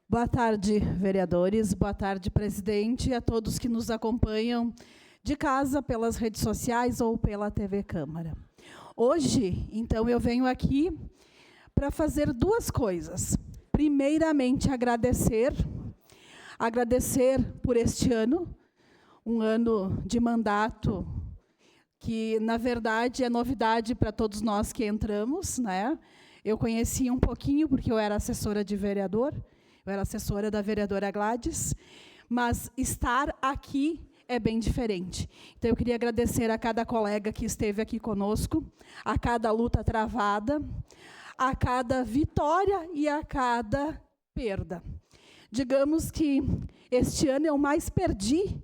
Boa tarde, vereadores. Boa tarde, presidente, e a todos que nos acompanham de casa, pelas redes sociais ou pela TV Câmara. Hoje, então, eu venho aqui para fazer duas coisas. Primeiramente, agradecer por este ano, um ano de mandato que, na verdade, é novidade para todos nós que entramos, né? Eu conheci um pouquinho, porque eu era assessora de vereador, eu era assessora da vereadora Gladys, mas estar aqui é bem diferente. Então, eu queria agradecer a cada colega que esteve aqui conosco, a cada luta travada, a cada vitória e a cada perda. Digamos que este ano eu mais perdi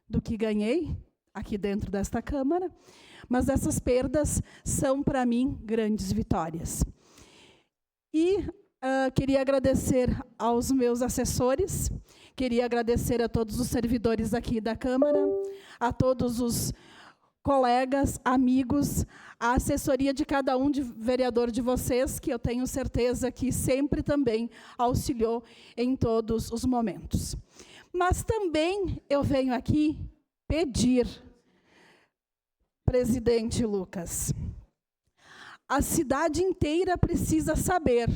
do que ganhei aqui dentro desta Câmara, mas essas perdas são, para mim, grandes vitórias. E queria agradecer aos meus assessores, queria agradecer a todos os servidores aqui da Câmara, a todos os colegas, amigos, a assessoria de cada um de vereador de vocês, que eu tenho certeza que sempre também auxiliou em todos os momentos. Mas também eu venho aqui pedir, presidente Lucas, a cidade inteira precisa saber.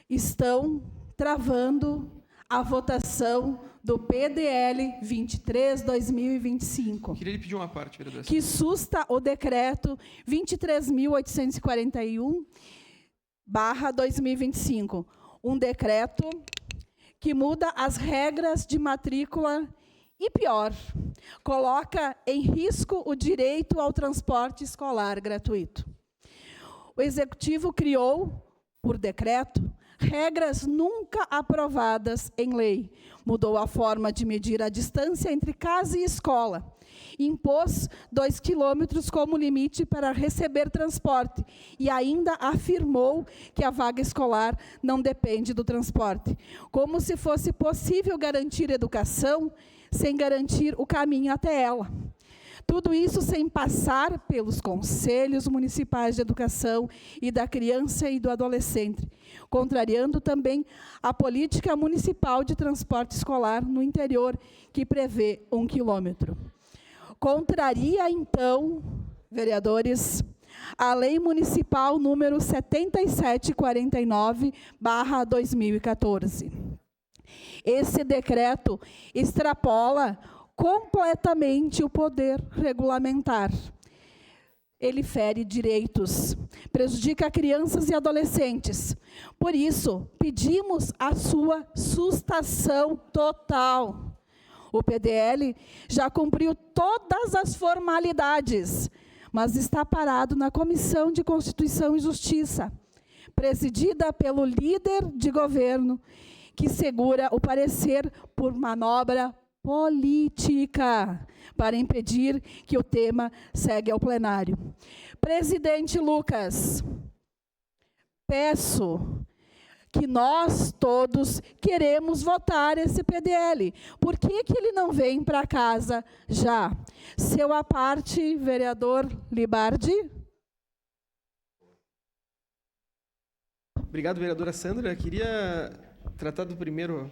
Estão travando a votação do PDL 23/2025. Queria lhe pedir uma parte, vereador. Que susta o decreto 23.841/2025. Um decreto que muda as regras de matrícula e, pior, coloca em risco o direito ao transporte escolar gratuito. O Executivo criou, por decreto, regras nunca aprovadas em lei. Mudou a forma de medir a distância entre casa e escola. Impôs 2 quilômetros como limite para receber transporte e ainda afirmou que a vaga escolar não depende do transporte. Como se fosse possível garantir educação sem garantir o caminho até ela. Tudo isso sem passar pelos conselhos municipais de educação e da criança e do adolescente, contrariando também a política municipal de transporte escolar no interior, que prevê 1 quilômetro. Contraria, então, vereadores, a Lei Municipal número 7749/2014. Esse decreto extrapola completamente o poder regulamentar. Ele fere direitos, prejudica crianças e adolescentes. Por isso, pedimos a sua sustação total. O PDL já cumpriu todas as formalidades, mas está parado na Comissão de Constituição e Justiça, presidida pelo líder de governo, que segura o parecer por manobra política, para impedir que o tema segue ao plenário. Presidente Lucas, peço que nós todos queremos votar esse PDL. Por que ele não vem para casa já? Seu à parte, vereador Libardi. Obrigado, vereadora Sandra. Queria tratar do primeiro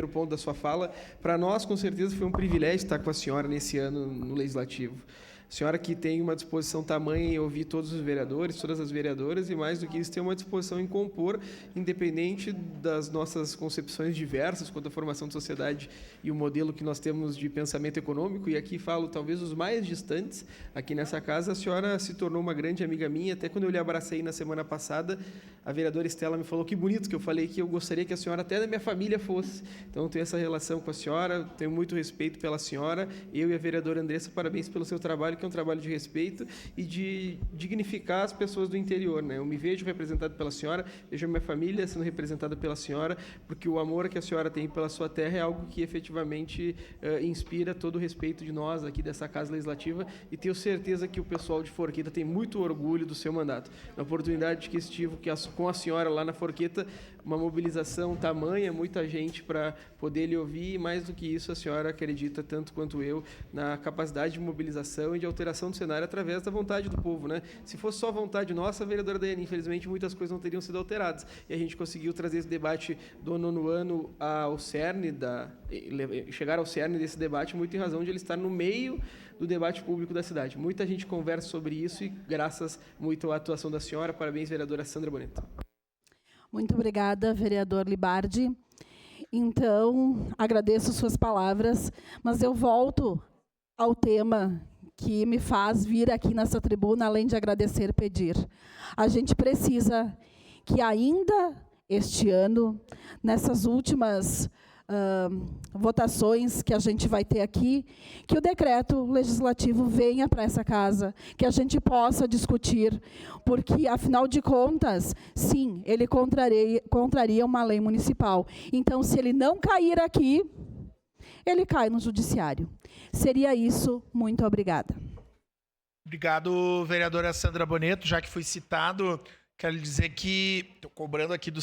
ponto da sua fala. Para nós, com certeza, foi um privilégio estar com a senhora nesse ano no Legislativo. A senhora que tem uma disposição tamanha em ouvir todos os vereadores, todas as vereadoras, e mais do que isso, tem uma disposição em compor, independente das nossas concepções diversas quanto à formação de sociedade e o modelo que nós temos de pensamento econômico. E aqui falo, talvez, os mais distantes, aqui nessa casa, a senhora se tornou uma grande amiga minha. Até quando eu lhe abracei na semana passada, a vereadora Estela me falou que bonito, que eu falei que eu gostaria que a senhora até da minha família fosse. Então, eu tenho essa relação com a senhora, tenho muito respeito pela senhora. Eu e a vereadora Andressa, parabéns pelo seu trabalho, que é um trabalho de respeito e de dignificar as pessoas do interior, né? Eu me vejo representado pela senhora, vejo a minha família sendo representada pela senhora, porque o amor que a senhora tem pela sua terra é algo que efetivamente inspira todo o respeito de nós aqui dessa Casa Legislativa, e tenho certeza que o pessoal de Forqueta tem muito orgulho do seu mandato. Na oportunidade que estive com a senhora lá na Forqueta, uma mobilização tamanha, muita gente para poder lhe ouvir, e mais do que isso, a senhora acredita, tanto quanto eu, na capacidade de mobilização e de alteração do cenário através da vontade do povo, né? Se fosse só vontade nossa, vereadora Daiane, infelizmente muitas coisas não teriam sido alteradas. E a gente conseguiu trazer esse debate do 9º ano ao cerne, chegar ao cerne desse debate, muito em razão de ele estar no meio do debate público da cidade. Muita gente conversa sobre isso e graças muito à atuação da senhora. Parabéns, vereadora Sandra Boneto. Muito obrigada, vereador Libardi. Então, agradeço suas palavras, mas eu volto ao tema que me faz vir aqui nessa tribuna, além de agradecer, pedir. A gente precisa que ainda este ano, nessas últimas votações que a gente vai ter aqui, que o decreto legislativo venha para essa casa, que a gente possa discutir, porque, afinal de contas, sim, ele contraria uma lei municipal. Então, se ele não cair aqui, ele cai no judiciário. Seria isso. Muito obrigada. Obrigado, vereadora Sandra Boneto. Já que foi citado, quero lhe dizer que estou cobrando aqui do